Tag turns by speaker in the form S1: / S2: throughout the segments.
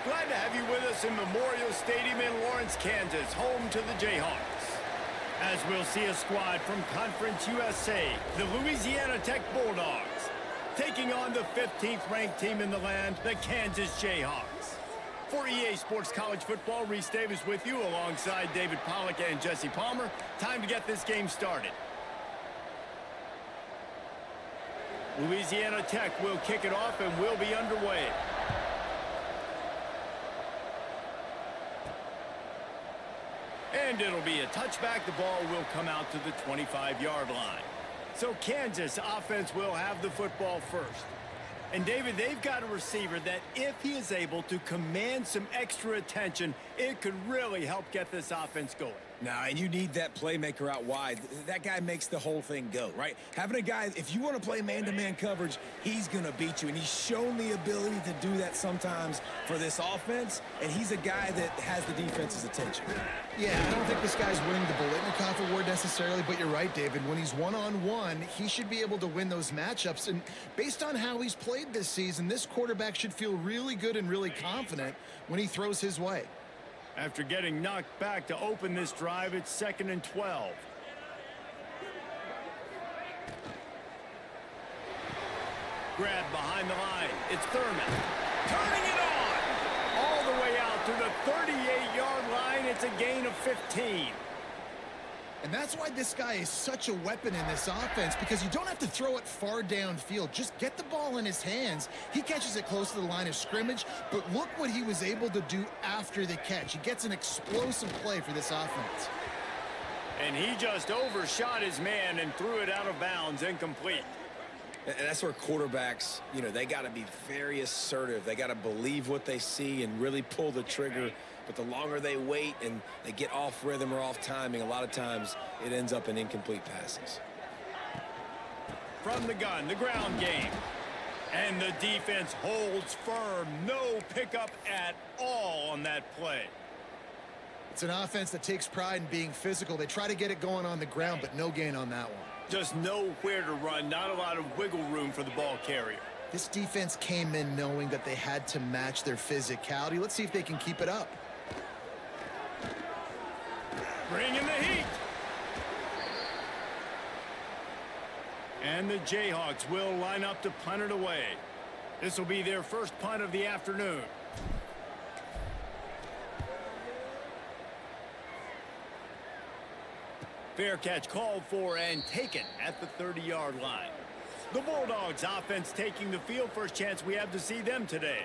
S1: Glad to have you with us in Memorial Stadium in Lawrence, Kansas, home to the Jayhawks. As we'll see a squad from Conference USA, the Louisiana Tech Bulldogs, taking on the 15th ranked team in the land, the Kansas Jayhawks. For EA Sports College Football, Reese Davis with you alongside David Pollack and Jesse Palmer. Time to get this game started. Louisiana Tech will kick it off and will be underway. And it'll be a touchback. The ball will come out to the 25-yard line. So Kansas offense will have the football first. And David, they've got a receiver that if he is able to command some extra attention, it could really help get this offense going.
S2: Nah, and you need that playmaker out wide. That guy makes the whole thing go, right? Having a guy, if you want to play man-to-man coverage, he's going to beat you. And he's shown the ability to do that sometimes for this offense. And he's a guy that has the defense's attention.
S3: Yeah, I don't think this guy's winning the Bolitnikoff Award necessarily, but you're right, David. When he's one-on-one, he should be able to win those matchups. And based on how he's played this season, this quarterback should feel really good and really confident when he throws his way.
S1: After getting knocked back to open this drive, it's 2nd and 12. Grab behind the line. It's Thurman. Turning it on! All the way out to the 38-yard line. It's a gain of 15.
S3: And that's why this guy is such a weapon in this offense, because you don't have to throw it far downfield. Just get the ball in his hands. He catches it close to the line of scrimmage, but look what he was able to do after the catch. He gets an explosive play for this offense.
S1: And he just overshot his man and threw it out of bounds, incomplete.
S2: And that's where quarterbacks, you know, they got to be very assertive. They got to believe what they see and really pull the trigger. But the longer they wait and they get off rhythm or off timing, a lot of times it ends up in incomplete passes.
S1: From the gun, the ground game. And the defense holds firm. No pickup at all on that play.
S3: It's an offense that takes pride in being physical. They try to get it going on the ground, but no gain on that one.
S1: Just nowhere to run. Not a lot of wiggle room for the ball carrier.
S3: This defense came in knowing that they had to match their physicality. Let's see if they can keep it up.
S1: Bring in the heat. And the Jayhawks will line up to punt it away. This will be their first punt of the afternoon. Fair catch called for and taken at the 30-yard line. The Bulldogs offense taking the field. First chance we have to see them today.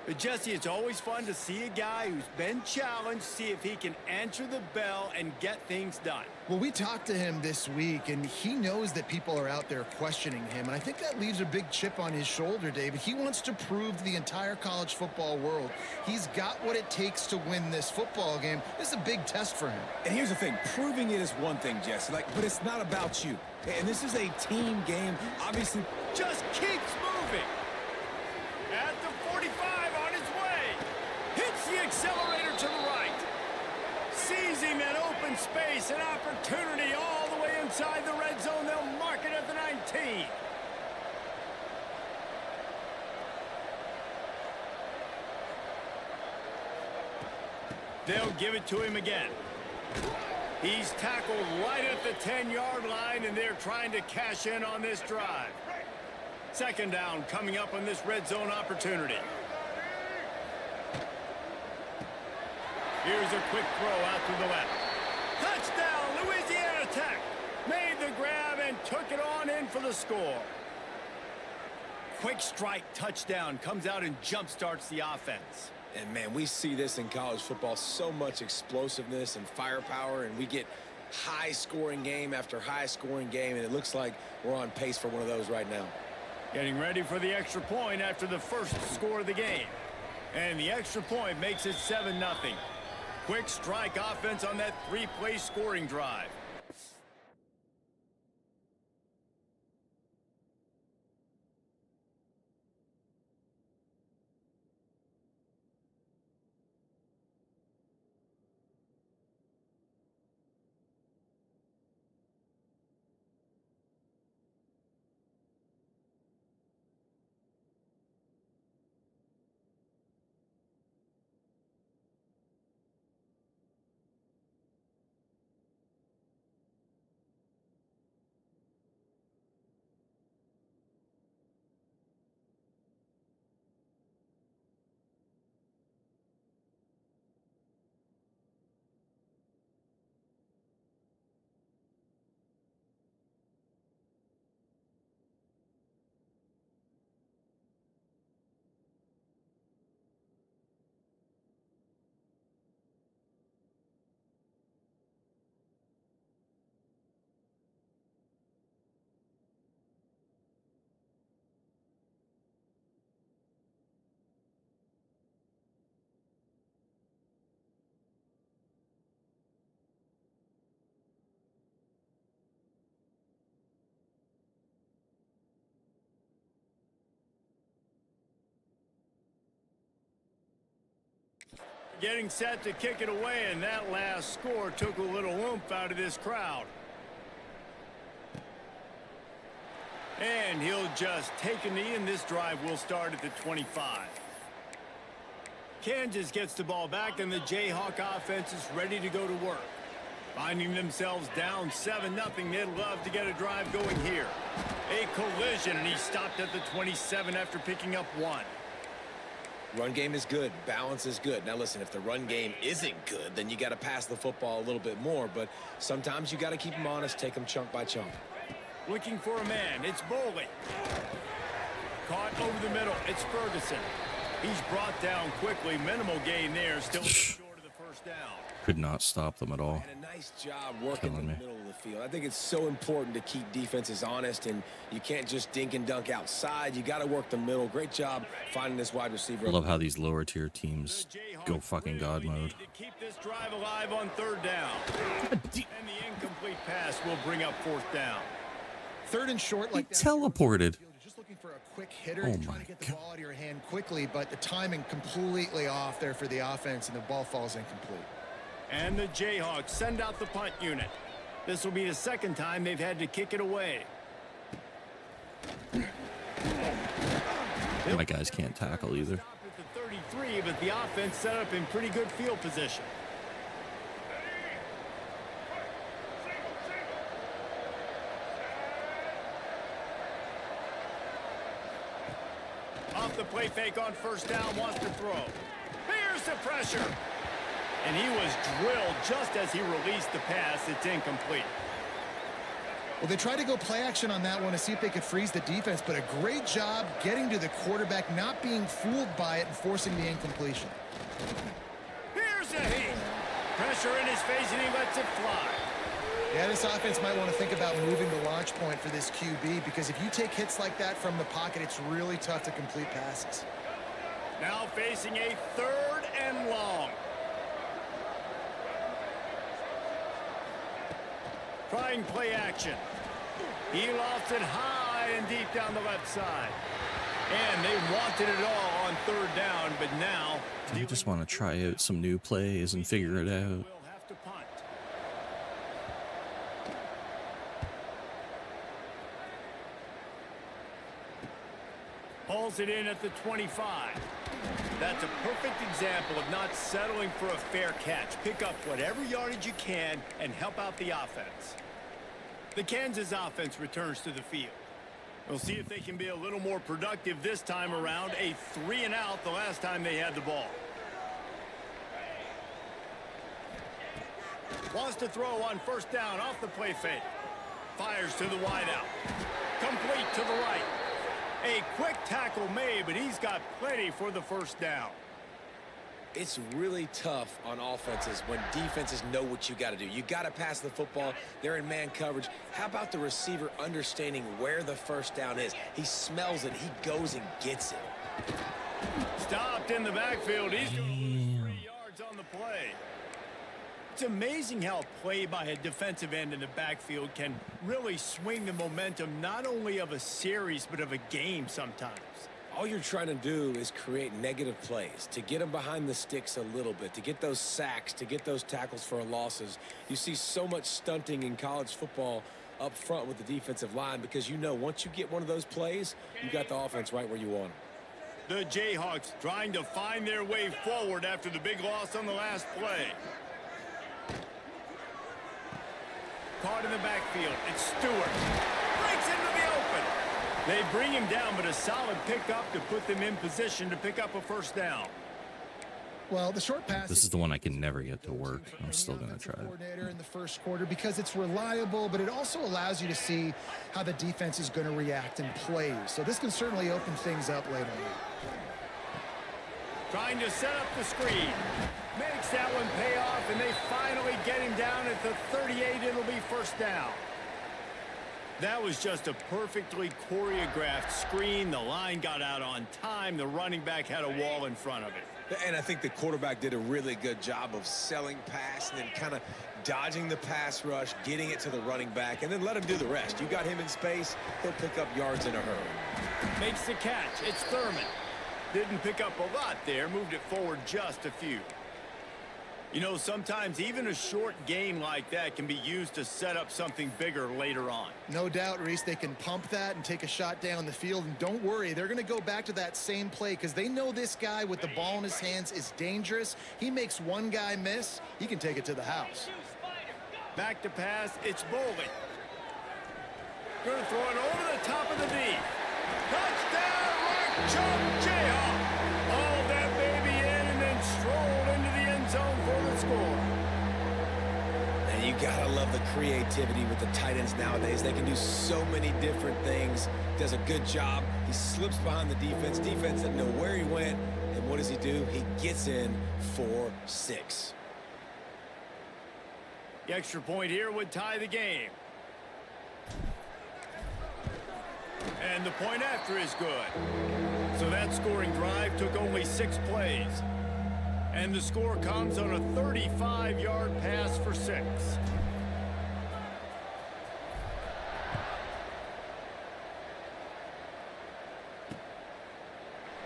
S1: But Jesse, it's always fun to see a guy who's been challenged, see if he can answer the bell and get things done.
S3: Well, we talked to him this week, and he knows that people are out there questioning him, and I think that leaves a big chip on his shoulder, David. He wants to prove to the entire college football world he's got what it takes to win this football game. This is a big test for him.
S2: And here's the thing, proving it is one thing, Jesse, but it's not about you. And this is a team game, obviously.
S1: Just keeps moving. At the 45 on his way. Hits the accelerator to the right. Seizing that open space, an opportunity all the way inside the red zone. They'll mark it at the 19. They'll give it to him again. He's tackled right at the 10-yard line, and they're trying to cash in on this drive. Second down coming up on this red zone opportunity. Here's a quick throw out to the left. Touchdown, Louisiana Tech. Made the grab and took it on in for the score. Quick strike touchdown comes out and jump starts the offense.
S2: And, man, we see this in college football, so much explosiveness and firepower, and we get high-scoring game after high-scoring game, and it looks like we're on pace for one of those right now.
S1: Getting ready for the extra point after the first score of the game. And the extra point makes it 7-0. Quick strike offense on that three-play scoring drive. Getting set to kick it away, and that last score took a little oomph out of this crowd. And he'll just take a knee, and this drive will start at the 25. Kansas gets the ball back, and the Jayhawk offense is ready to go to work. Finding themselves down 7-0, they'd love to get a drive going here. A collision, and he stopped at the 27 after picking up 1.
S2: Run game is good. Balance is good. Now, listen, if the run game isn't good, then you got to pass the football a little bit more. But sometimes you got to keep them honest, take them chunk by chunk.
S1: Looking for a man. It's Boley. Caught over the middle. It's Ferguson. He's brought down quickly. Minimal gain there. Still short of the first down.
S4: Could not stop them at all.
S2: And a nice job working in the middle of the field. I think it's so important to keep defenses honest, and you can't just dink and dunk outside. You got to work the middle. Great job finding this wide receiver.
S4: I love how these lower tier teams go fucking God mode.
S1: To keep this drive alive on 3rd down. And the incomplete pass will bring up 4th down.
S3: 3rd and short like that.
S4: Teleported.
S3: Just looking for a quick hitter. You're trying to get the ball out of your hand quickly, but the timing completely off there for the offense, and the ball falls incomplete.
S1: And the Jayhawks send out the punt unit. This will be the 2nd time they've had to kick it away.
S4: My guys can't tackle either.
S1: At the 33, but the offense set up in pretty good field position. Off the play fake on 1st down, wants to throw. Here's the pressure. And he was drilled just as he released the pass. It's incomplete.
S3: Well, they tried to go play action on that one to see if they could freeze the defense, but a great job getting to the quarterback, not being fooled by it and forcing the incompletion.
S1: Here's a heat. Pressure in his face, and he lets it fly.
S3: Yeah, this offense might want to think about moving the launch point for this QB, because if you take hits like that from the pocket, it's really tough to complete passes.
S1: Now facing a 3rd and long. Trying play action. He lofts it high and deep down the left side. And they wanted it all on 3rd down, but now
S4: I just want to try out some new plays and figure it out.
S1: will have to punt. Pulls it in at the 25. That's a perfect example of not settling for a fair catch. Pick up whatever yardage you can and help out the offense. The Kansas offense returns to the field. We'll see if they can be a little more productive this time around. A 3-and-out the last time they had the ball. Wants to throw on 1st down off the play fake. Fires to the wideout. Complete to the right. A quick tackle made, but he's got plenty for the 1st down.
S2: It's really tough on offenses when defenses know what you got to do. You got to pass the football. They're in man coverage. How about the receiver understanding where the 1st down is? He smells it. He goes and gets it.
S1: Stopped in the backfield. He's going to lose 3 yards on the play. It's amazing how play by a defensive end in the backfield can really swing the momentum not only of a series but of a game sometimes.
S2: All you're trying to do is create negative plays, to get them behind the sticks a little bit, to get those sacks, to get those tackles for losses. You see so much stunting in college football up front with the defensive line because you know once you get one of those plays, you got the offense right where you want them.
S1: The Jayhawks trying to find their way forward after the big loss on the last play. Caught in the backfield. It's Stewart. Breaks into the open. They bring him down, but a solid pickup to put them in position to pick up a 1st down.
S3: Well, the short pass.
S4: This is the one I can never get to work. I'm still going to try it.
S3: Coordinator in the 1st quarter because it's reliable, but it also allows you to see how the defense is going to react in plays. So this can certainly open things up later on.
S1: Trying to set up the screen. Makes that one pay off, and they finally get him down at the 38. It'll be 1st down. That was just a perfectly choreographed screen. The line got out on time. The running back had a wall in front of it.
S2: And I think the quarterback did a really good job of selling pass and then kind of dodging the pass rush, getting it to the running back, and then let him do the rest. You got him in space, he'll pick up yards in a hurry.
S1: Makes the catch. It's Thurman. Didn't pick up a lot there. Moved it forward just a few. You know, sometimes even a short gain like that can be used to set up something bigger later on.
S3: No doubt, Reese, they can pump that and take a shot down the field. And don't worry, they're going to go back to that same play because they know this guy with the ball in his hands is dangerous. He makes one guy miss, he can take it to the house.
S1: Back to pass, it's Bolden. Going to throw it over the top of the D. Touchdown, Rock Chalk Jayhawk. All that baby in and then strolled into the end zone for the score.
S2: And you gotta love the creativity with the tight ends nowadays. They can do so many different things. Does a good job. He slips behind the defense. Defense doesn't know where he went. And what does he do? He gets in for 6.
S1: The extra point here would tie the game. And the point after is good. So that scoring drive took only 6 plays. And the score comes on a 35-yard pass for 6.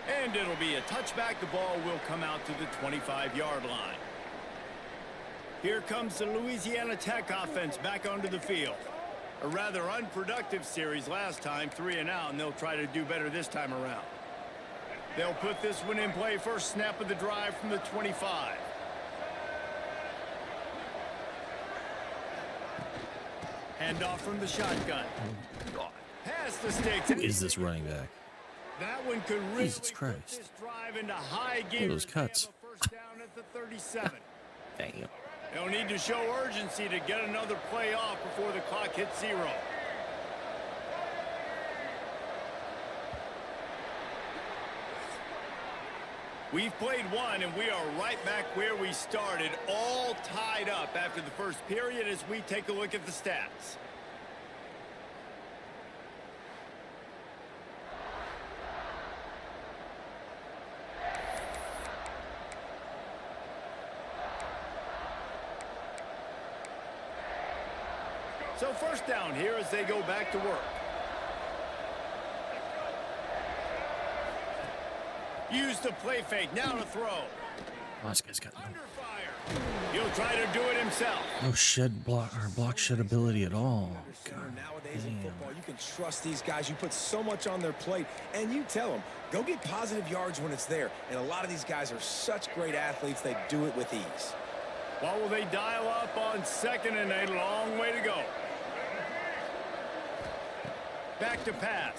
S1: And it'll be a touchback. The ball will come out to the 25-yard line. Here comes the Louisiana Tech offense back onto the field. A rather unproductive series last time, 3 and out, and they'll try to do better this time around. They'll put this one in play. First snap of the drive from the 25. Handoff from the shotgun. Pass the sticks.
S4: Who is this running back?
S1: That one could really
S4: Jesus
S1: put
S4: Christ.
S1: this drive into high gear.
S4: Look at those cuts.
S1: They have a first down at the 37.
S4: Damn.
S1: They'll need to show urgency to get another play off before the clock hits 0. We've played one, and we are right back where we started, all tied up after the first period as we take a look at the stats. So first down here as they go back to work. Use the play fake. Now to throw.
S4: Oh, this guy's got
S1: Under fire. He'll try to do it himself.
S4: no shed block or block shed ability at all. God
S2: Nowadays in
S4: damn.
S2: football, you can trust these guys. You put so much on their plate, and you tell them, go get positive yards when it's there. And a lot of these guys are such great athletes, they do it with ease.
S1: What will they dial up on 2nd and a long way to go? Back to pass.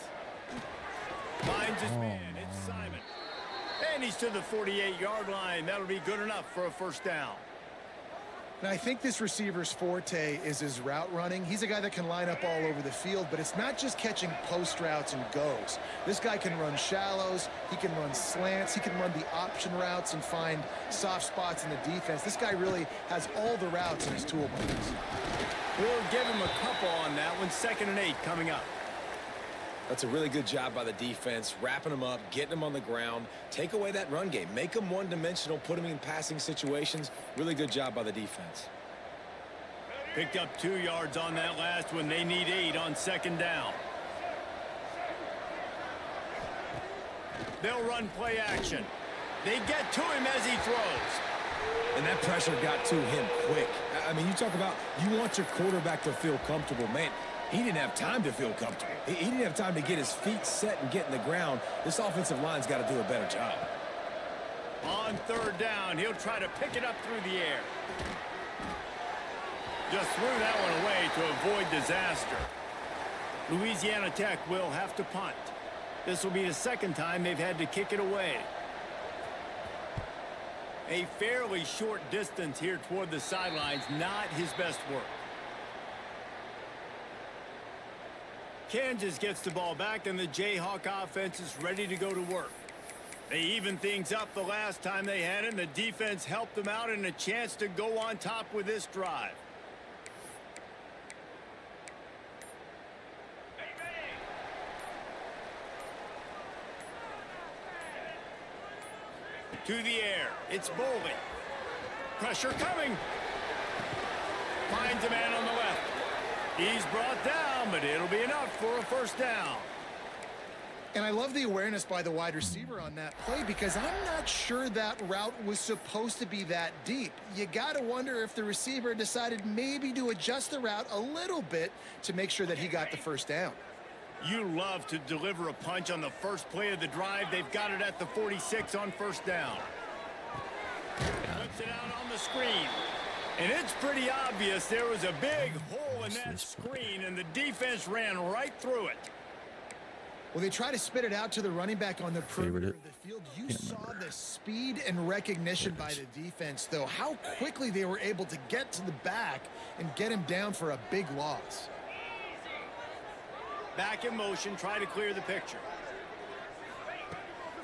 S1: Finds his man. It's Simon. And he's to the 48-yard line. That'll be good enough for a first down.
S3: And I think this receiver's forte is his route running. He's a guy that can line up all over the field, but it's not just catching post routes and goes. This guy can run shallows, he can run slants, he can run the option routes and find soft spots in the defense. This guy really has all the routes in his toolbox.
S1: We'll give him a couple on that one. 2nd and 8 coming up.
S2: That's a really good job by the defense, wrapping them up, getting them on the ground. Take away that run game. Make them one-dimensional, put them in passing situations. Really good job by the defense.
S1: Picked up 2 yards on that last one. They need 8 on 2nd down. They'll run play action. They get to him as he throws.
S2: And that pressure got to him quick. I mean, you talk about you want your quarterback to feel comfortable. Man, he didn't have time to feel comfortable. He didn't have time to get his feet set and get in the ground. This offensive line's got to do a better job.
S1: On 3rd down, he'll try to pick it up through the air. Just threw that one away to avoid disaster. Louisiana Tech will have to punt. This will be the 2nd time they've had to kick it away. A fairly short distance here toward the sidelines, not his best work. Kansas gets the ball back, and the Jayhawk offense is ready to go to work. They evened things up the last time they had it, and the defense helped them out and a chance to go on top with this drive. To the air. It's Bolden. Pressure coming. Finds a man on the left. He's brought down, but it'll be enough for a first down.
S3: And I love the awareness by the wide receiver on that play because I'm not sure that route was supposed to be that deep. You got to wonder if the receiver decided maybe to adjust the route a little bit to make sure that he got the first down.
S1: You love to deliver a punch on the first play of the drive. They've got it at the 46 on first down. Puts it out on the screen. And it's pretty obvious there was a big hole in that screen, and the defense ran right through it.
S3: Well, they try to spit it out to the running back on the perimeter of the field. You saw the speed and recognition by the defense, though. How quickly they were able to get to the back and get him down for a big loss.
S1: Back in motion, try to clear the picture.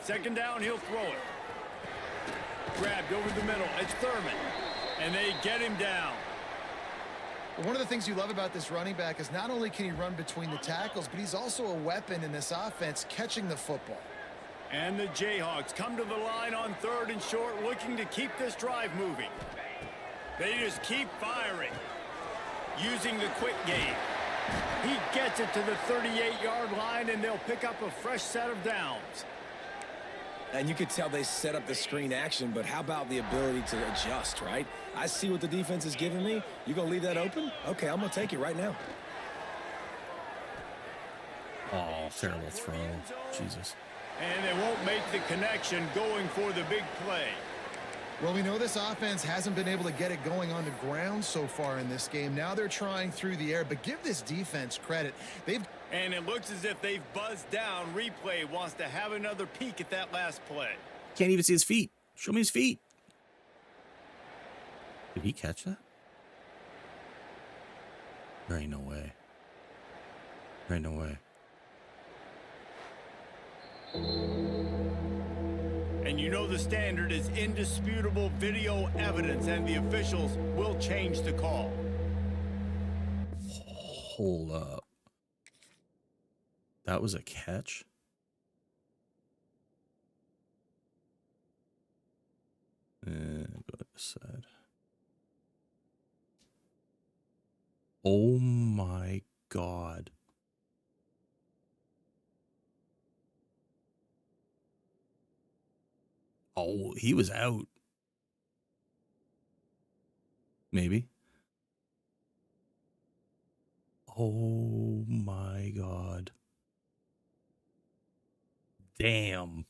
S1: Second down, he'll throw it. Grabbed over the middle. It's Thurman. And they get him down.
S3: One of the things you love about this running back is not only can he run between the tackles, but he's also a weapon in this offense catching the football.
S1: And the Jayhawks come to the line on 3rd and short, looking to keep this drive moving. They just keep firing, using the quick game. He gets it to the 38-yard line, and they'll pick up a fresh set of downs.
S2: And you could tell they set up the screen action, but how about the ability to adjust, right? I see what the defense is giving me. You gonna leave that open? Okay, I'm gonna take it right now.
S4: Oh, terrible throw. Jesus.
S1: And they won't make the connection going for the big play.
S3: Well, we know this offense hasn't been able to get it going on the ground so far in this game. Now they're trying through the air, but give this defense credit.
S1: And it looks as if they've buzzed down. Replay wants to have another peek at that last play.
S4: Can't even see his feet. Show me his feet. Did he catch that? There ain't no way. There ain't no way.
S1: And you know the standard is indisputable video evidence, and the officials will change the call.
S4: Hold up. That was a catch? And go to this side. Oh my God. Oh, he was out. Maybe. Oh my God. Damn.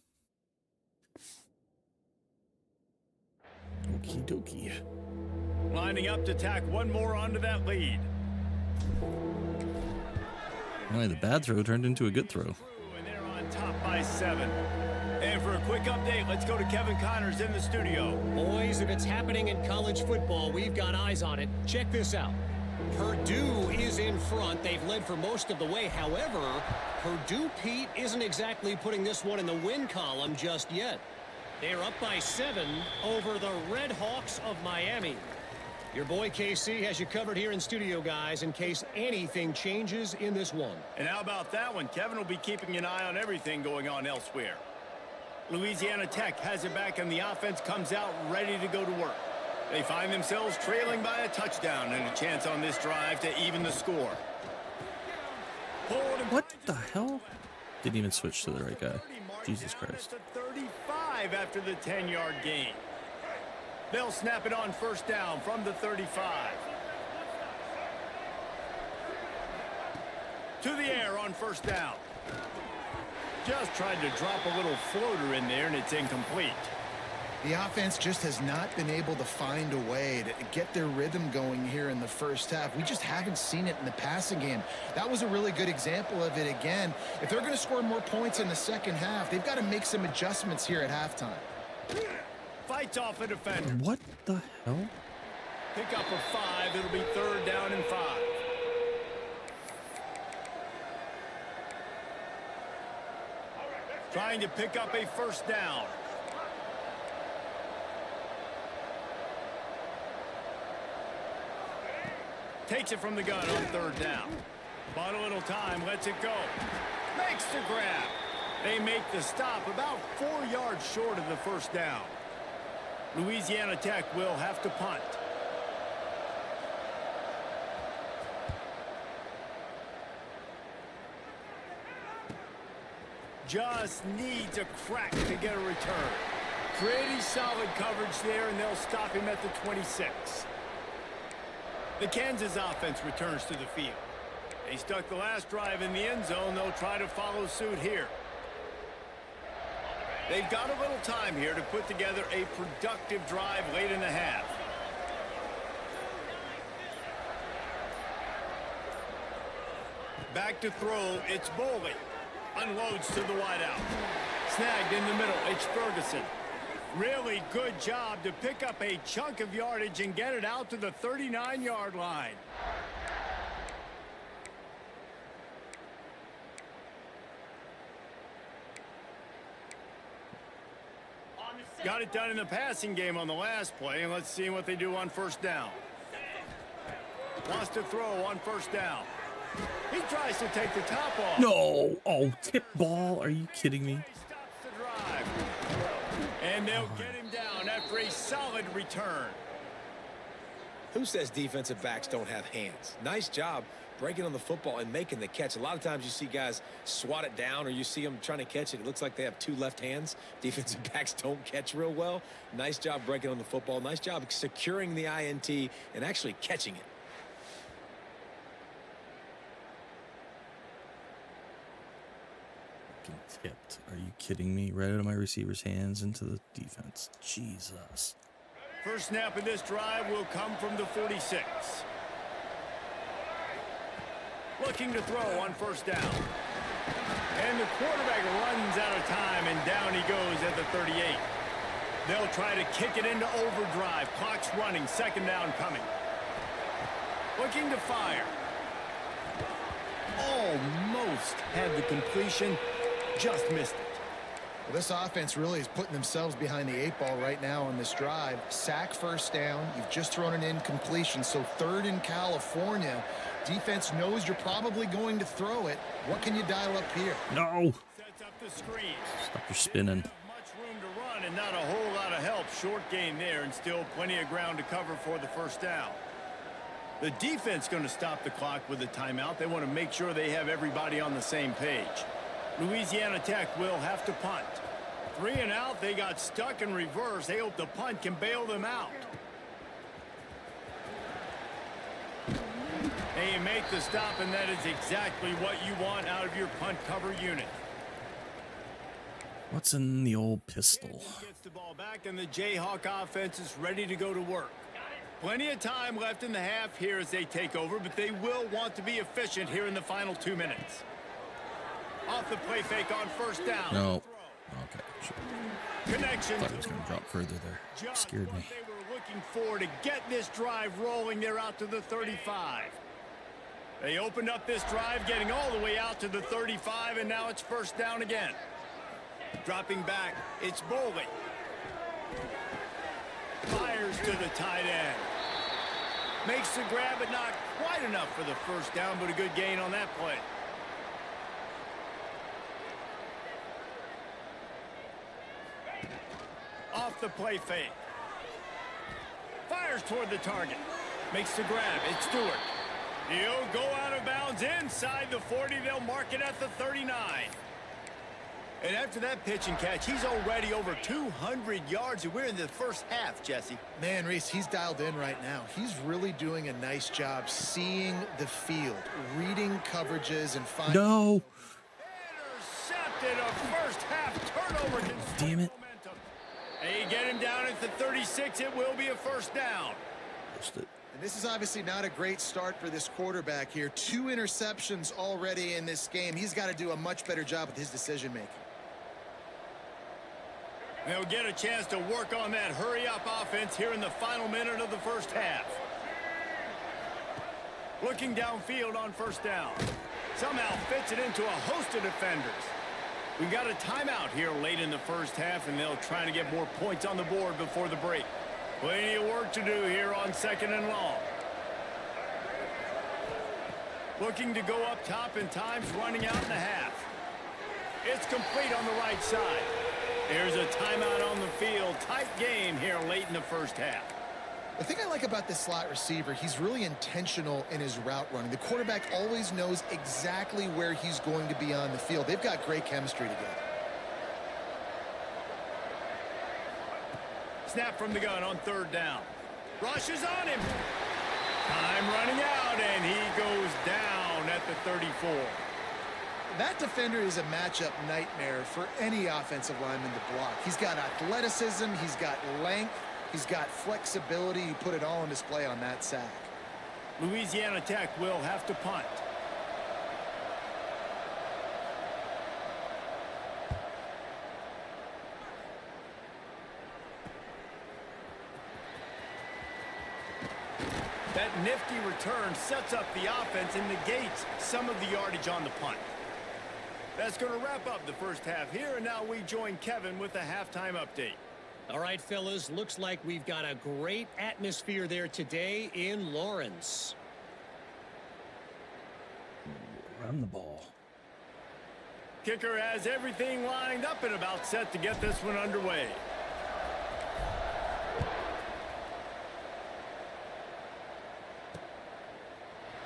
S4: Okie dokie.
S1: Lining up to tack one more onto that lead.
S4: Only the bad throw turned into a good throw.
S1: And they're on top by 7. And for a quick update, let's go to Kevin Connors in the studio.
S5: Boys, if it's happening in college football, we've got eyes on it. Check this out. Purdue is in front. They've led for most of the way. However, Purdue, Pete, isn't exactly putting this one in the win column just yet. They're up by 7 over the Red Hawks of Miami. Your boy KC has you covered here in studio, guys, in case anything changes in this one.
S1: And how about that one? Kevin will be keeping an eye on everything going on elsewhere. Louisiana Tech has it back, and the offense comes out ready to go to work. They find themselves trailing by a touchdown and a chance on this drive to even the score.
S4: What the hell? Didn't even switch to the right guy. Jesus Christ.
S1: 35 after the 10-yard gain. They'll snap it on first down from the 35. To the air on first down. Just tried to drop a little floater in there, and it's incomplete.
S3: The offense just has not been able to find a way to get their rhythm going here in the first half. We just haven't seen it in the passing game. That was a really good example of it again. If they're going to score more points in the second half, they've got to make some adjustments here at halftime.
S1: Fights off a defender.
S4: What the hell?
S1: Pick up a 5. It'll be 3rd down and 5. Trying to pick up a first down. Takes it from the gun on 3rd down. Bought a little time, lets it go. Makes the grab. They make the stop about 4 yards short of the first down. Louisiana Tech will have to punt. Just needs a crack to get a return. Pretty solid coverage there, and they'll stop him at the 26. The Kansas offense returns to the field. They stuck the last drive in the end zone. They'll try to follow suit here. They've got a little time here to put together a productive drive late in the half. Back to throw, it's Boley. Unloads to the wideout. Snagged in the middle, it's Ferguson. Really good job to pick up a chunk of yardage and get it out to the 39-yard line. Got it done in the passing game on the last play, and let's see what they do on first down. Wants to throw on first down. He tries to take the top off.
S4: No. Oh, tip ball. Are you kidding me?
S1: He stops the drive. And they'll get him down after a solid return.
S2: Who says defensive backs don't have hands? Nice job breaking on the football and making the catch. A lot of times you see guys swat it down, or you see them trying to catch it. It looks like they have two left hands. Defensive backs don't catch real well. Nice job breaking on the football. Nice job securing the INT and actually catching it.
S4: Tipped. Are you kidding me? Right out of my receiver's hands into the defense. Jesus.
S1: First snap of this drive will come from the 46. Looking to throw on first down. And the quarterback runs out of time, and down he goes at the 38. They'll try to kick it into overdrive. Clock's running. Second down coming. Looking to fire. Almost had the completion. Just missed it.
S3: Well, this offense really is putting themselves behind the 8 ball right now on this drive. Sack first down. You've just thrown an incompletion, so third in California. Defense knows you're probably going to throw it. What can you dial up here?
S4: No.
S1: Sets up the screen.
S4: Stop your spinning.
S1: Much room to run and not a whole lot of help. Short gain there, and still plenty of ground to cover for the first down. The defense going to stop the clock with a timeout. They want to make sure they have everybody on the same page. Louisiana Tech will have to punt. 3 and out. They got stuck in reverse. They hope the punt can bail them out. They make the stop, and that is exactly what you want out of your punt cover unit.
S4: What's in the old pistol?
S1: Gets the ball back, and the Jayhawk offense is ready to go to work. Plenty of time left in the half here as they take over, but they will want to be efficient here in the final 2 minutes. Off the play fake on first down.
S4: No. Okay. Sure.
S1: Connection.
S4: I thought he was going to drop further there.
S1: Just
S4: Scared me.
S1: what they were looking for to get this drive rolling. They're out to the 35. They opened up this drive, getting all the way out to the 35, and now it's first down again. Dropping back, it's Boley. Fires to the tight end. Makes the grab, but not quite enough for the first down, but a good gain on that play. Off the play fake. Fires toward the target. Makes the grab. It's Stewart. He'll go out of bounds inside the 40. They'll mark it at the 39. And after that pitch and catch, he's already over 200 yards, and we're in the first half, Jesse.
S3: Man, Reese, he's dialed in right now. He's really doing a nice job seeing the field, reading coverages, and finding...
S4: No.
S1: Intercepted, a first half turnover.
S4: Damn it.
S1: Momentum. They get him down at the 36. It will be a first down.
S4: Missed it.
S3: And this is obviously not a great start for this quarterback here. 2 interceptions already in this game. He's got to do a much better job with his decision-making.
S1: They'll get a chance to work on that hurry-up offense here in the final minute of the first half. Looking downfield on first down. Somehow fits it into a host of defenders. We've got a timeout here late in the first half, and they'll try to get more points on the board before the break. Plenty of work to do here on second and long. Looking to go up top, and time's running out in the half. It's complete on the right side. There's a timeout on the field. Tight game here late in the first half.
S3: The thing I like about this slot receiver, he's really intentional in his route running. The quarterback always knows exactly where he's going to be on the field. They've got great chemistry together.
S1: Snap from the gun on third down. Rushes on him. Time running out, and he goes down at the 34.
S3: That defender is a matchup nightmare for any offensive lineman to block. He's got athleticism, he's got length, he's got flexibility. He put it all on display on that sack.
S1: Louisiana Tech will have to punt. That nifty return sets up the offense and negates some of the yardage on the punt. That's going to wrap up the first half here, and now we join Kevin with the halftime update.
S5: All right, fellas, looks like we've got a great atmosphere there today in Lawrence.
S4: Run the ball.
S1: Kicker has everything lined up and about set to get this one underway.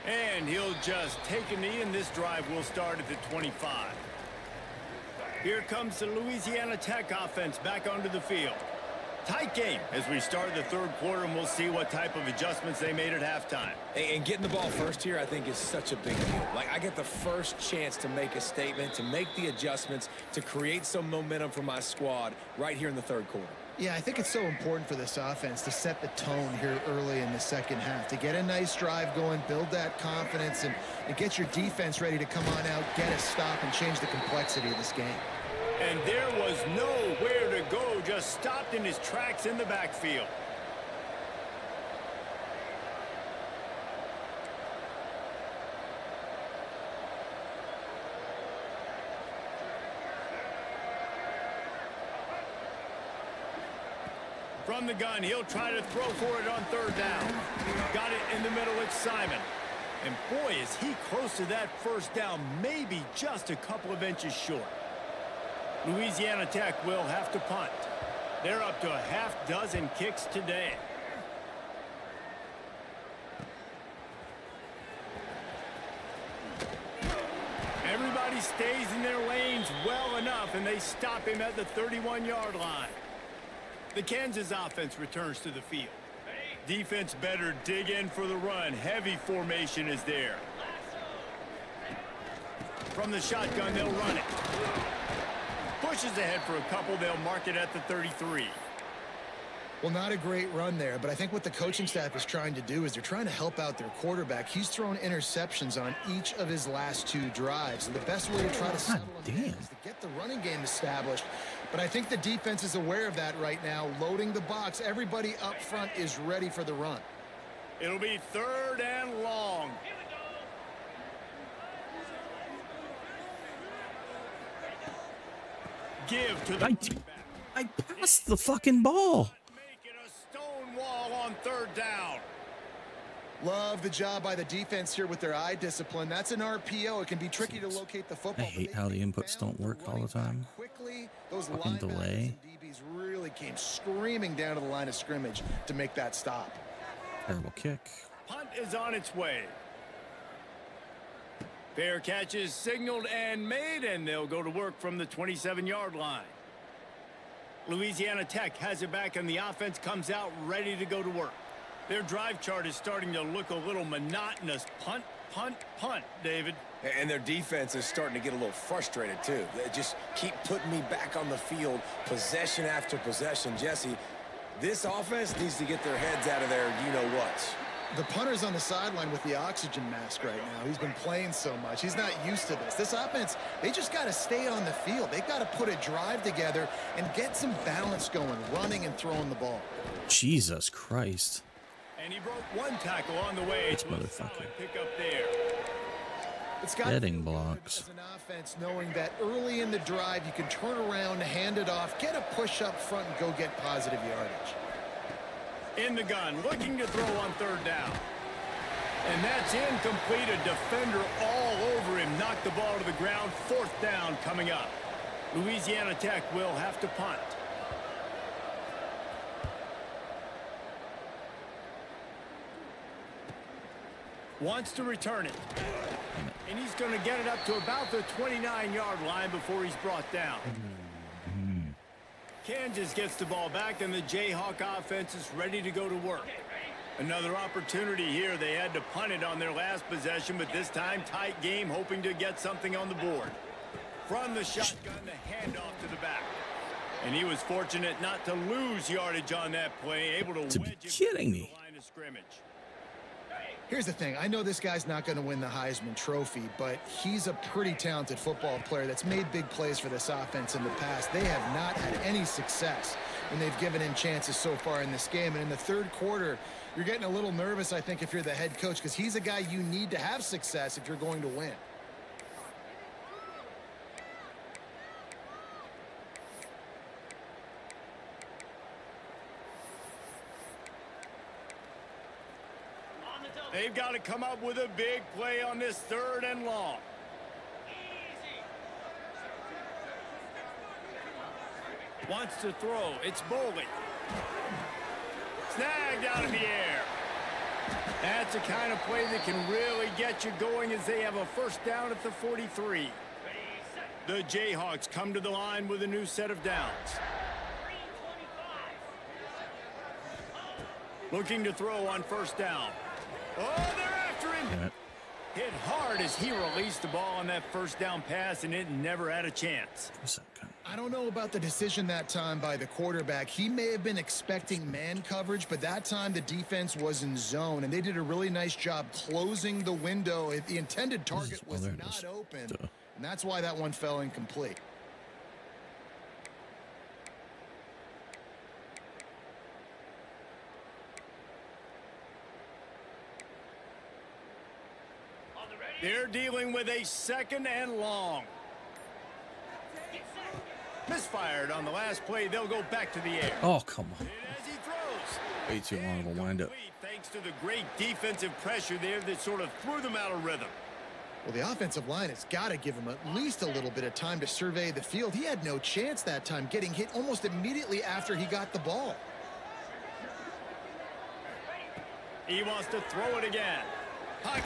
S1: And he'll just take a knee, and this drive will start at the 25. Here comes the Louisiana Tech offense back onto the field. Tight game as we start the third quarter, and we'll see what type of adjustments they made at halftime.
S2: And getting the ball first here, I think, is such a big deal. Like, I get the first chance to make a statement, to make the adjustments, to create some momentum for my squad right here in the third quarter.
S3: Yeah, I think it's so important for this offense to set the tone here early in the second half, to get a nice drive going, build that confidence, and get your defense ready to come on out, get a stop, and change the complexity of this game.
S1: And there was nowhere to go, just stopped in his tracks in the backfield. From the gun, he'll try to throw for it on third down. Got it in the middle, it's Simon. And boy, is he close to that first down, maybe just a couple of inches short. Louisiana Tech will have to punt. They're up to a half dozen kicks today. Everybody stays in their lanes well enough, and they stop him at the 31-yard line. The Kansas offense returns to the field. Defense better dig in for the run. Heavy formation is there. From the shotgun, they'll run it. Pushes ahead for a couple. They'll mark it at the 33.
S3: Well, not a great run there, but I think what the coaching staff is trying to do is they're trying to help out their quarterback. He's thrown interceptions on each of his last two drives, and the best way to try to settle him is to get the running game established. But I think the defense is aware of that right now, loading the box. Everybody up front is ready for the run.
S1: It'll be third and long. Give to the
S4: I passed the fucking ball.
S1: Make it a stone wall on third down.
S3: Love the job by the defense here with their eye discipline. That's an RPO. It can be tricky to locate the football.
S4: I hate how the inputs don't work all the time.
S3: Quickly, those
S4: fucking delay.
S3: and DBs really came screaming down to the line of scrimmage to make that stop.
S4: Terrible kick.
S1: Punt is on its way. Fair catch is signaled and made, and they'll go to work from the 27-yard line. Louisiana Tech has it back, and the offense comes out ready to go to work. Their drive chart is starting to look a little monotonous. Punt, punt, punt, David.
S2: And their defense is starting to get a little frustrated, too. They just keep putting me back on the field, possession after possession. Jesse, this offense needs to get their heads out of their you-know-what.
S3: The punter's on the sideline with the oxygen mask right now. He's been playing so much. He's not used to this. This offense, they just got to stay on the field. They've got to put a drive together and get some balance going, running and throwing the ball.
S4: Jesus Christ.
S1: And he broke one tackle on the way.
S4: This
S1: to a
S4: motherfucker.
S1: solid pick up there.
S3: It's got
S4: Heading blocks.
S3: as an offense, knowing that early in the drive you can turn around, hand it off, get a push up front, and go get positive yardage.
S1: In the gun, looking to throw on third down. And that's incomplete. A defender all over him. Knocked the ball to the ground. Fourth down coming up. Louisiana Tech will have to punt. Wants to return it. And he's going to get it up to about the 29-yard line before he's brought down. Kansas gets the ball back, and the Jayhawk offense is ready to go to work. Another opportunity here. They had to punt it on their last possession, but this time tight game, hoping to get something on the board. From the shotgun, the handoff to the back. And he was fortunate not to lose yardage on that play, able to wedge it to the line of scrimmage.
S3: Here's the thing. I know this guy's not going to win the Heisman Trophy, but he's a pretty talented football player that's made big plays for this offense in the past. They have not had any success when they've given him chances so far in this game. And in the third quarter, you're getting a little nervous, I think, if you're the head coach, because he's a guy you need to have success if you're going to win.
S1: They've got to come up with a big play on this 3rd and long. Wants to throw. It's Bowling. Snagged out of the air. That's the kind of play that can really get you going as they have a first down at the 43. The Jayhawks come to the line with a new set of downs. Looking to throw on first down. Oh, they're after him. Hit hard as he released the ball on that first down pass, and it never had a chance.
S3: I don't know about the decision that time by the quarterback. He may have been expecting man coverage, but that time the defense was in zone, and they did a really nice job closing the window. The intended target was not open, and that's why that one fell incomplete.
S1: They're dealing with a 2nd and long. Misfired on the last play. They'll go back to the air.
S4: Oh, come on.
S1: As he throws.
S4: Way too long of a windup.
S1: Thanks to the great defensive pressure there that sort of threw them out of rhythm.
S3: Well, the offensive line has got to give him at least a little bit of time to survey the field. He had no chance that time, getting hit almost immediately after he got the ball.
S1: He wants to throw it again.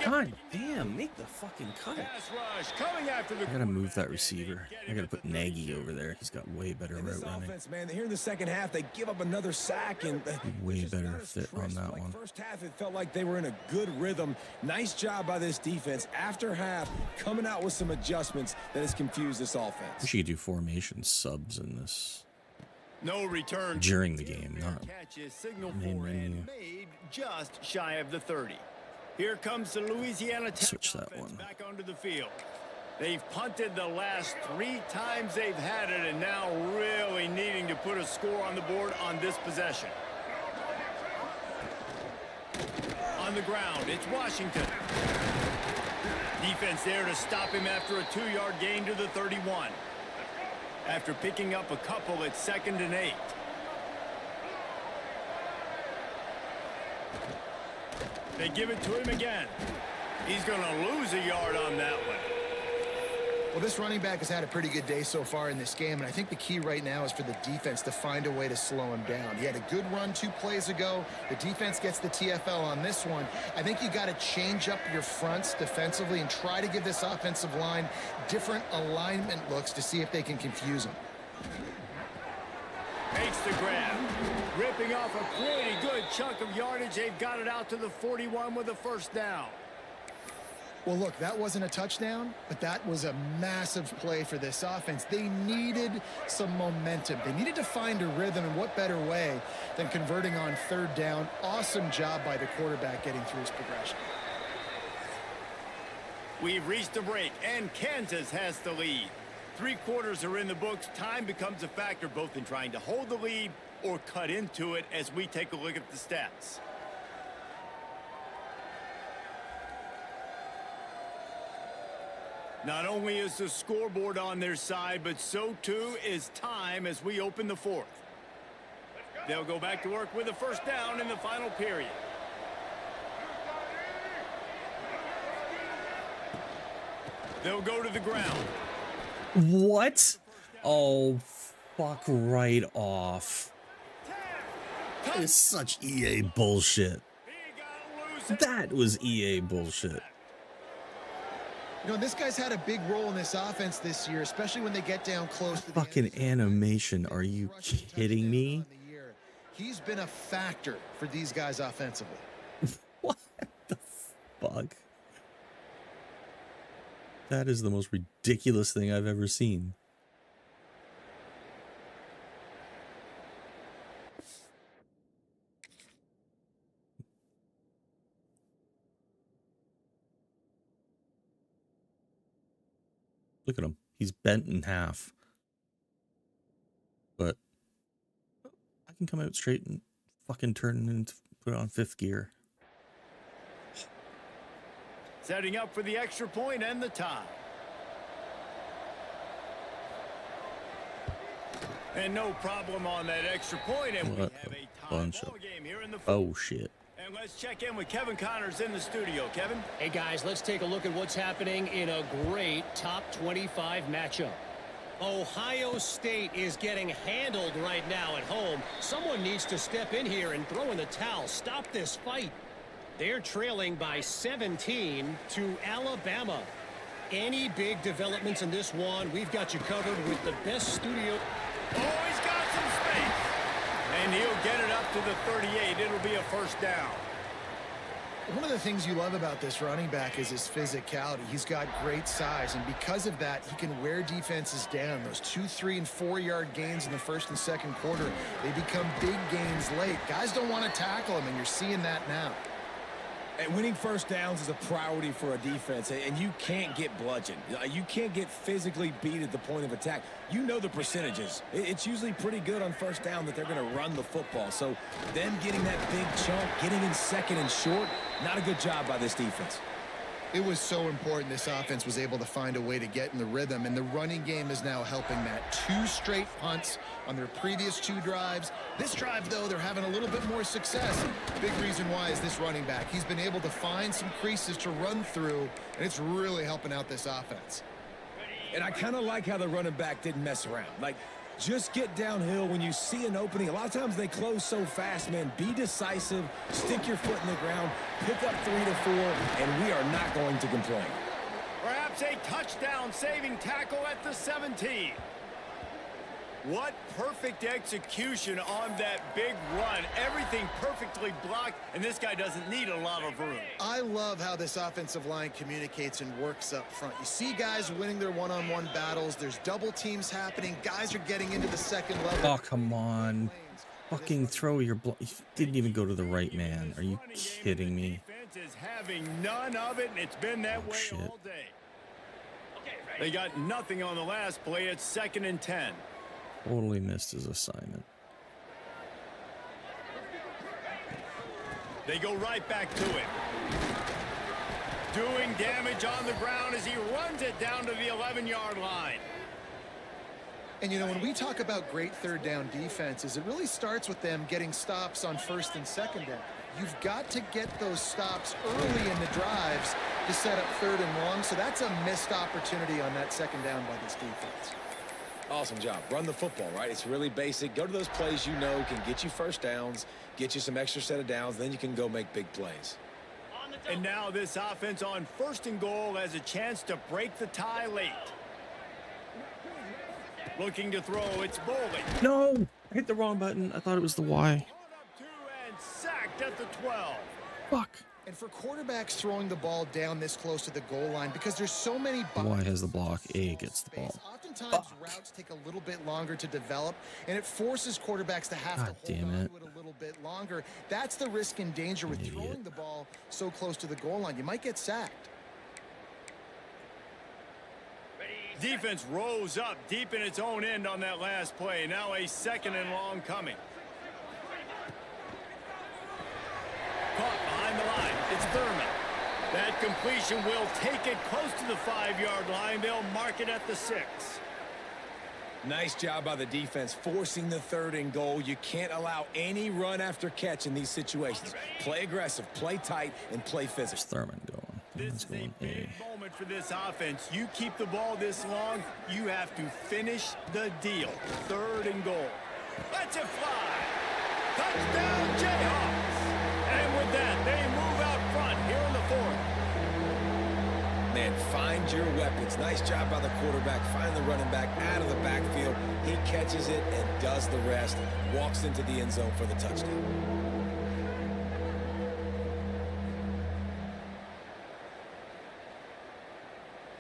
S4: God damn, make the fucking cut.
S1: Pass rush coming after the
S4: I gotta move that receiver. I gotta put Nagy over there. He's got way better route running.
S2: Offense, man, here in the second half, they give up another sack and
S4: way better fit on that one.
S2: First half, it felt like they were in a good rhythm. Nice job by this defense. After half, coming out with some adjustments that has confused this offense.
S4: We should do formation subs in this.
S1: No return
S4: during the game, not
S1: main menu. Made just shy of the 30. Here comes the Louisiana Tech
S4: Switch that one
S1: back onto the field. They've punted the last 3 times they've had it, and now really needing to put a score on the board on this possession. On the ground, it's Washington. Defense there to stop him after a 2-yard gain to the 31. After picking up a couple, it's 2nd and 8. They give it to him again. He's going to lose a yard on that one.
S3: Well, this running back has had a pretty good day so far in this game, and I think the key right now is for the defense to find a way to slow him down. He had a good run 2 plays ago. The defense gets the TFL on this one. I think you got to change up your fronts defensively and try to give this offensive line different alignment looks to see if they can confuse him.
S1: Makes the grab. Ripping off a pretty good chunk of yardage. They've got it out to the 41 with a first down.
S3: Well, look, that wasn't a touchdown, but that was a massive play for this offense. They needed some momentum. They needed to find a rhythm, and what better way than converting on 3rd down. Awesome job by the quarterback getting through his progression.
S1: We've reached a break, and Kansas has the lead. 3 quarters are in the books. Time becomes a factor both in trying to hold the lead or cut into it as we take a look at the stats. Not only is the scoreboard on their side, but so too is time as we open the 4th. They'll go back to work with a first down in the final period. They'll go to the ground.
S4: What? Oh, fuck right off. That is such EA bullshit.
S1: He got loose
S4: That was EA bullshit.
S3: You know, this guy's had a big role in this offense this year, especially when they get down close to the
S4: Fucking animation. Are you kidding me?
S3: He's been a factor for these guys offensively.
S4: What the fuck? That is the most ridiculous thing I've ever seen. Look at him. He's bent in half. But I can come out straight and fucking turn it into put it on 5th gear.
S1: Setting up for the extra point and the tie. And no problem on that extra point, and we have a tie ball game here in the
S4: oh shit.
S1: And let's check in with Kevin Connors in the studio. Kevin?
S5: Hey, guys, let's take a look at what's happening in a great top 25 matchup. Ohio State is getting handled right now at home. Someone needs to step in here and throw in the towel. Stop this fight. They're trailing by 17 to Alabama. Any big developments in this one, we've got you covered with the best studio.
S1: Oh, he's got some space. And he'll get it up to the 38. It'll be a first down.
S3: One of the things you love about this running back is his physicality. He's got great size, and because of that, he can wear defenses down. Those 2, 3, and 4-yard gains in the first and second quarter, they become big gains late. Guys don't want to tackle him, and you're seeing that now.
S2: And winning first downs is a priority for a defense, and you can't get bludgeoned. You can't get physically beat at the point of attack. You know the percentages. It's usually pretty good on first down that they're going to run the football. So them getting that big chunk, getting in second and short, not a good job by this defense.
S3: It was so important this offense was able to find a way to get in the rhythm, and the running game is now helping that. 2 straight punts on their previous 2 drives. This drive, though, they're having a little bit more success. Big reason why is this running back. He's been able to find some creases to run through, and it's really helping out this offense.
S2: And I kind of like how the running back didn't mess around. Like, just get downhill when you see an opening. A lot of times they close so fast, man. Be decisive, stick your foot in the ground, pick up 3 to 4, and we are not going to complain.
S1: Perhaps a touchdown-saving tackle at the 17. What perfect execution on that big run. Everything perfectly blocked, and this guy doesn't need a lot of room.
S3: I love how this offensive line communicates and works up front. You see guys winning their one-on-one battles. There's double teams happening. Guys are getting into the second level.
S4: Oh, come on. Fucking throw your block. You didn't even go to the right man. Are you kidding me?
S1: Defense is having none of it, and it's been that way
S4: shit.
S1: all day. They got nothing on the last play. It's 2nd and 10.
S4: Totally missed his assignment.
S1: They go right back to it. Doing damage on the ground as he runs it down to the 11-yard line.
S3: And, you know, when we talk about great third down defenses, it really starts with them getting stops on 1st and 2nd down. You've got to get those stops early in the drives to set up 3rd and long. So that's a missed opportunity on that 2nd down by this defense.
S2: Awesome job. Run the football, right? It's really basic. Go to those plays you know can get you first downs, get you some extra set of downs, then you can go make big plays.
S1: And now this offense on 1st and goal has a chance to break the tie late. Looking to throw, it's Bowling.
S4: No! I hit the wrong button. I thought it was the Y.
S1: On up 2 and sacked at the 12.
S4: Fuck.
S3: And for quarterbacks throwing the ball down this close to the goal line, because there's so many
S4: Y has the block, A gets the ball.
S3: Oftentimes routes take a little bit longer to develop, and it forces quarterbacks to have
S4: God
S3: to hold
S4: damn
S3: on
S4: it.
S3: to it a little bit longer. That's the risk and danger with throwing the ball so close to the goal line. You might get sacked.
S1: Defense rose up deep in its own end on that last play. Now a 2nd and long coming. Caught behind the line. It's Thurman. That completion will take it close to the 5-yard line. They'll mark it at the 6.
S2: Nice job by the defense forcing the 3rd and goal. You can't allow any run after catch in these situations. Play aggressive, play tight, and play
S4: There's
S2: physical.
S4: Thurman going.
S1: This
S4: Thurman's
S1: is a
S4: going
S1: big
S4: A.
S1: moment for this offense. You keep the ball this long, you have to finish the deal. 3rd and goal. Let's fly. Touchdown, Jayhawks. And with that, they move out front. here in the fourth.
S2: Man, find your weapons. Nice job by the quarterback. Find the running back out of the backfield. He catches it and does the rest. Walks into the end zone for the touchdown.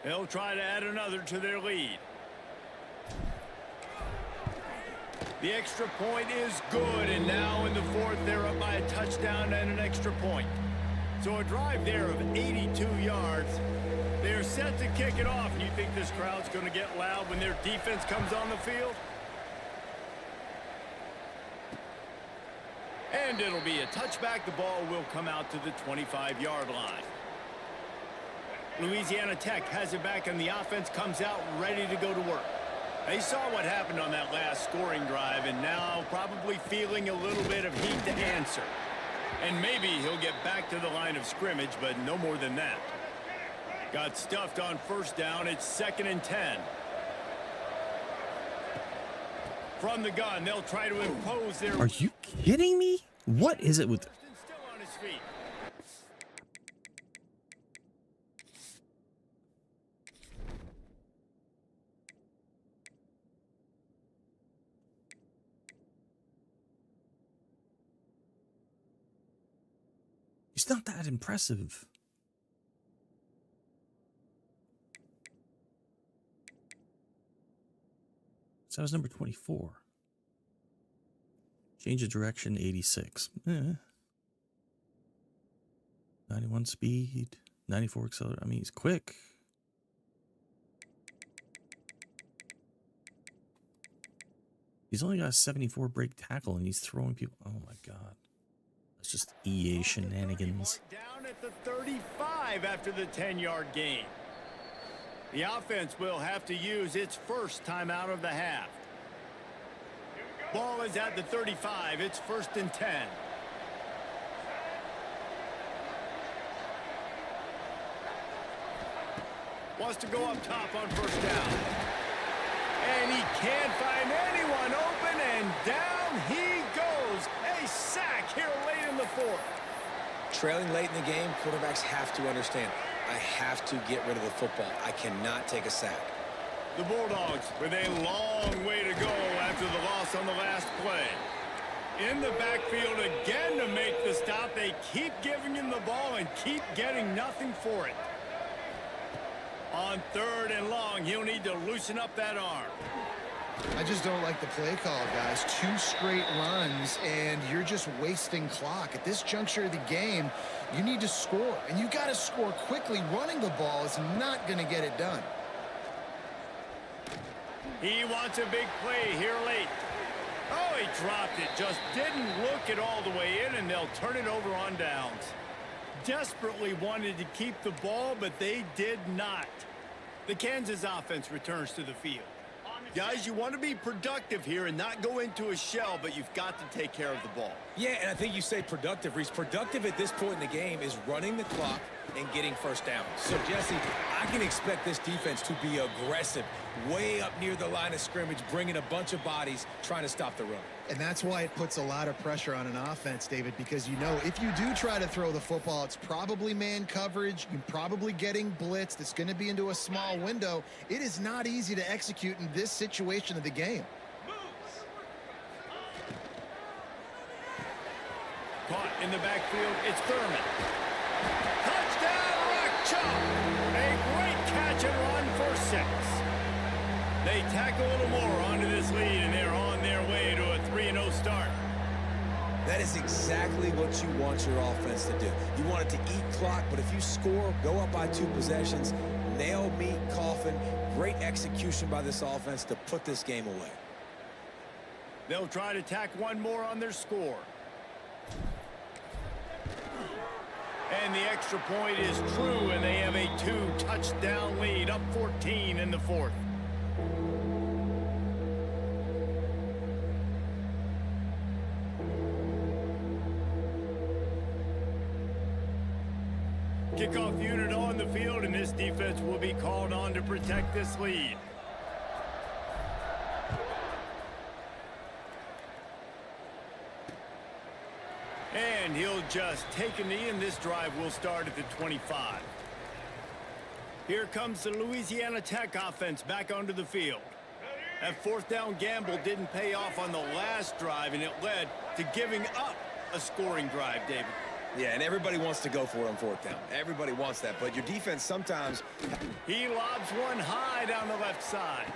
S1: They'll try to add another to their lead. The extra point is good, and now in the fourth, they're up by a touchdown and an extra point. So a drive there of 82 yards. They're set to kick it off. You think this crowd's going to get loud when their defense comes on the field? And it'll be a touchback. The ball will come out to the 25-yard line. Louisiana Tech has it back, and the offense comes out ready to go to work. They saw what happened on that last scoring drive, and now probably feeling a little bit of heat to answer. And maybe he'll get back to the line of scrimmage, but no more than that. Got stuffed on first down. It's 2nd and 10. From the gun, they'll try to impose their...
S4: Are you kidding me? What is it with...
S1: Still on his feet.
S4: He's not that impressive. So that was number 24. Change of direction, 86. 91 speed, 94 accelerator. I mean, he's quick. He's only got a 74 break tackle, and he's throwing people. Oh, my God. That's just EA shenanigans.
S1: Down at the 35 after the 10-yard gain. The offense will have to use its first timeout of the half. Ball is at the 35. It's 1st and 10. Wants to go up top on first down. And he can't find anyone open, and down he goes. A sack here late in the fourth.
S2: Trailing late in the game, quarterbacks have to understand, I have to get rid of the football. I cannot take a sack.
S1: The Bulldogs with a long way to go after the loss on the last play. In the backfield again to make the stop. They keep giving him the ball and keep getting nothing for it. On 3rd and long, he'll need to loosen up that arm.
S3: I just don't like the play call, guys. 2 straight runs, and you're just wasting clock. At this juncture of the game, you need to score, and you got to score quickly. Running the ball is not going to get it done.
S1: He wants a big play here late. Oh, he dropped it. Just didn't look it all the way in, and they'll turn it over on downs. Desperately wanted to keep the ball, but they did not. The Kansas offense returns to the field. Guys, you want to be productive here and not go into a shell, but you've got to take care of the ball.
S2: Yeah, and I think you say productive, Reese. Productive at this point in the game is running the clock and getting first down. So, Jesse, I can expect this defense to be aggressive, way up near the line of scrimmage, bringing a bunch of bodies, trying to stop the run.
S3: And that's why it puts a lot of pressure on an offense, David, because you know if you do try to throw the football, it's probably man coverage. You're probably getting blitzed. It's going to be into a small window. It is not easy to execute in this situation of the game.
S1: Caught in the backfield, it's Thurman. Touchdown, Rock Chalk! A great catch and run for 6. They tack a little more onto this lead, and they're on their way to a 3-0 start.
S2: That is exactly what you want your offense to do. You want it to eat clock, but if you score, go up by 2 possessions, nail, meet, coffin. Great execution by this offense to put this game away.
S1: They'll try to tack one more on their score. And the extra point is true, and they have a 2-touchdown lead, up 14 in the fourth. Kickoff unit on the field, and this defense will be called on to protect this lead. And And he'll just take a knee, and this drive will start at the 25. Here comes the Louisiana Tech offense back onto the field. That fourth down gamble didn't pay off on the last drive, and it led to giving up a scoring drive, David.
S2: Yeah, and everybody wants to go for it on fourth down. Everybody wants that, but your defense sometimes...
S1: He lobs one high down the left side.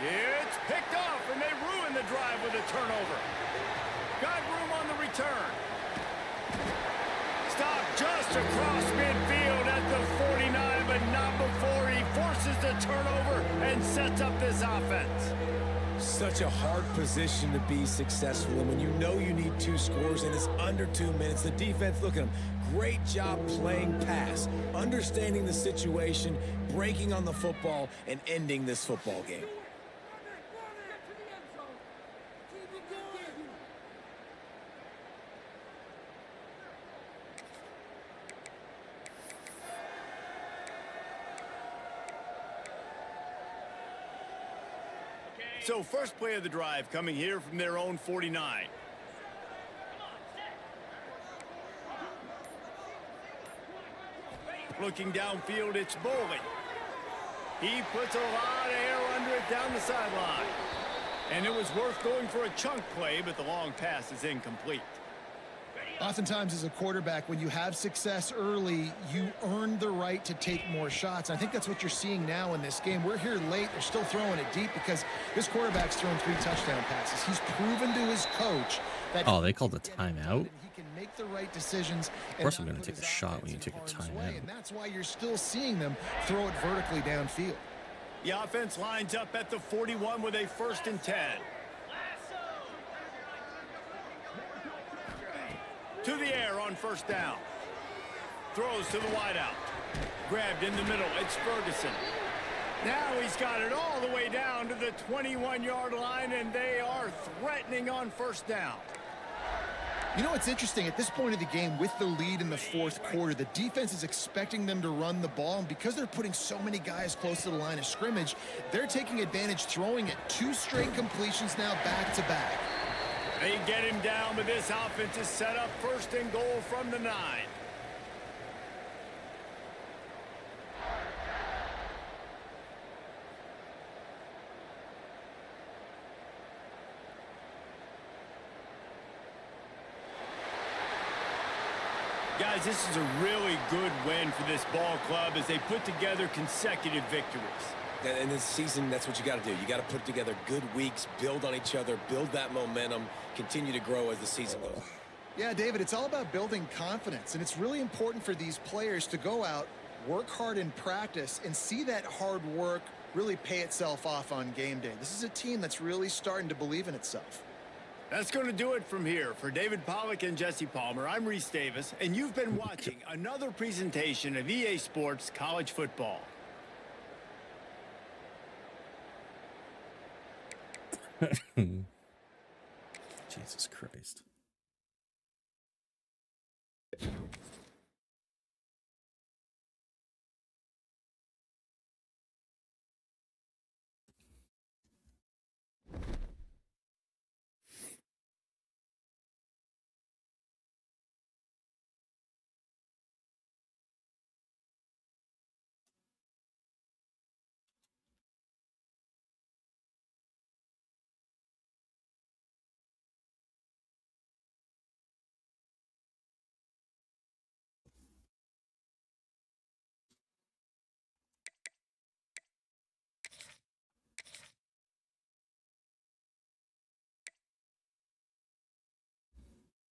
S1: It's picked off, and they ruin the drive with a turnover. Got room on the return. Stop just across midfield at the 49, but not before he forces the turnover and sets up this offense.
S2: Such a hard position to be successful in when you know you need 2 scores and it's under 2 minutes. The defense, look at them. Great job playing pass, understanding the situation, breaking on the football, and ending this football game.
S1: So first play of the drive coming here from their own 49. Looking downfield, it's Boley. He puts a lot of air under it down the sideline. And it was worth going for a chunk play, but the long pass is incomplete.
S3: Oftentimes as a quarterback, when you have success early, you earn the right to take more shots. And I think that's what you're seeing now in this game. We're here late. They're still throwing it deep because this quarterback's thrown 3 touchdown passes. He's proven to his coach that
S4: they called a timeout.
S3: he can make the right decisions.
S4: Of course I'm going to take a shot when you take a timeout.
S3: And that's why you're still seeing them throw it vertically downfield.
S1: The offense lines up at the 41 with a 1st and 10. To the air on 1st down. Throws to the wideout. Grabbed in the middle. It's Ferguson. Now he's got it all the way down to the 21-yard line, and they are threatening on 1st down.
S3: You know what's interesting? At this point of the game, with the lead in the 4th quarter, the defense is expecting them to run the ball, and because they're putting so many guys close to the line of scrimmage, they're taking advantage, throwing it 2 straight completions now back-to-back.
S1: They get him down, but this offense is set up 1st and goal from the 9. Guys, this is a really good win for this ball club as they put together consecutive victories.
S2: In this season, that's what you got to do. You got to put together good weeks, build on each other, build that momentum, continue to grow as the season goes.
S3: Yeah, David, it's all about building confidence, and it's really important for these players to go out, work hard in practice, and see that hard work really pay itself off on game day. This is a team that's really starting to believe in itself.
S1: That's going to do it from here. For David Pollack and Jesse Palmer, I'm Reese Davis, and you've been watching another presentation of EA Sports College Football.
S4: Jesus Christ.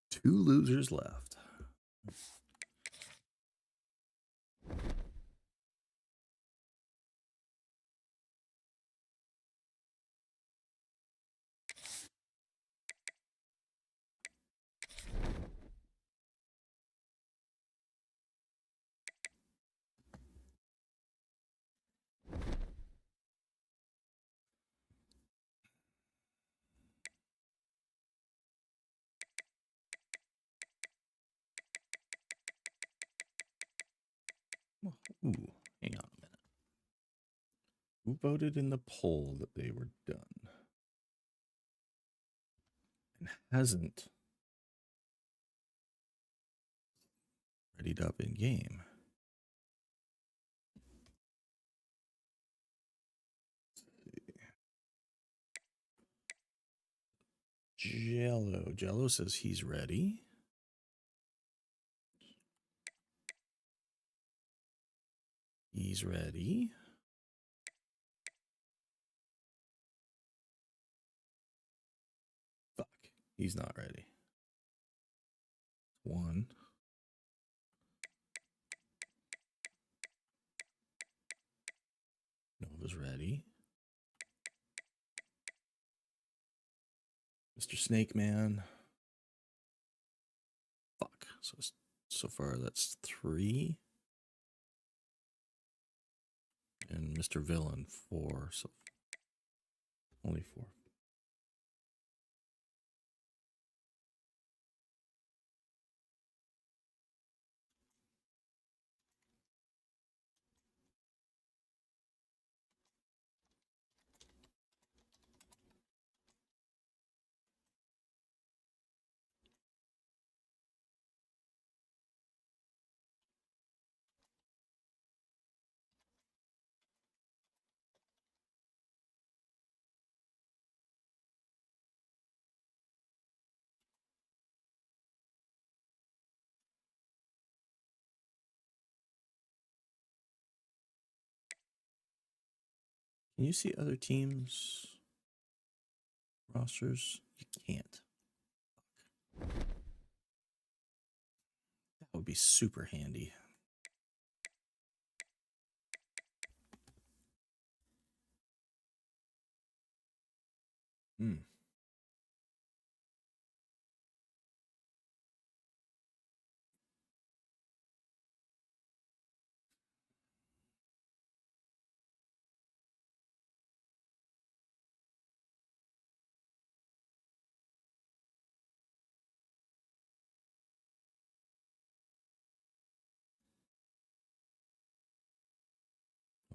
S4: Two losers left. Ooh, hang on a minute. Who voted in the poll that they were done? And hasn't readied up in game. Jello says he's ready. He's ready. Fuck, he's not ready. One. Nova's ready. Mr. Snake Man. Fuck. So far that's 3. And Mr. Villain 4. So only 4. Can you see other teams' rosters? You can't. That would be super handy. Hmm.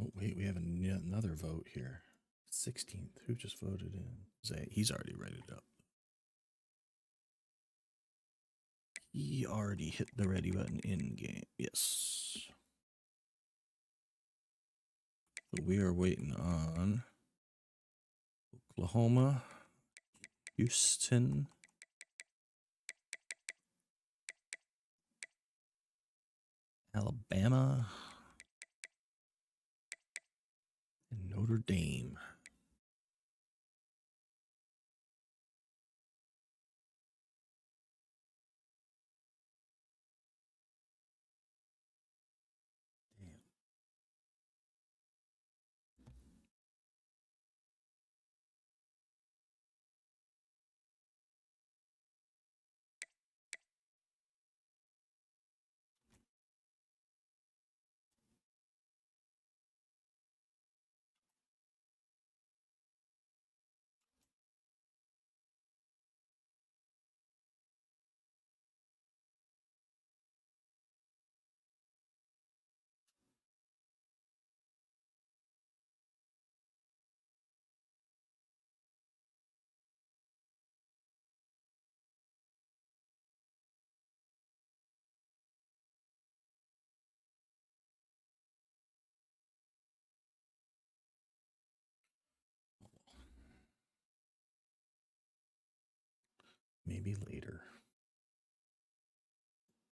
S4: Oh, wait, we have another vote here. 16th. Who just voted in? Zay. He's already read it up. He already hit the ready button in game. Yes. So we are waiting on Oklahoma, Houston, Alabama, and Notre Dame. Damn. Maybe later.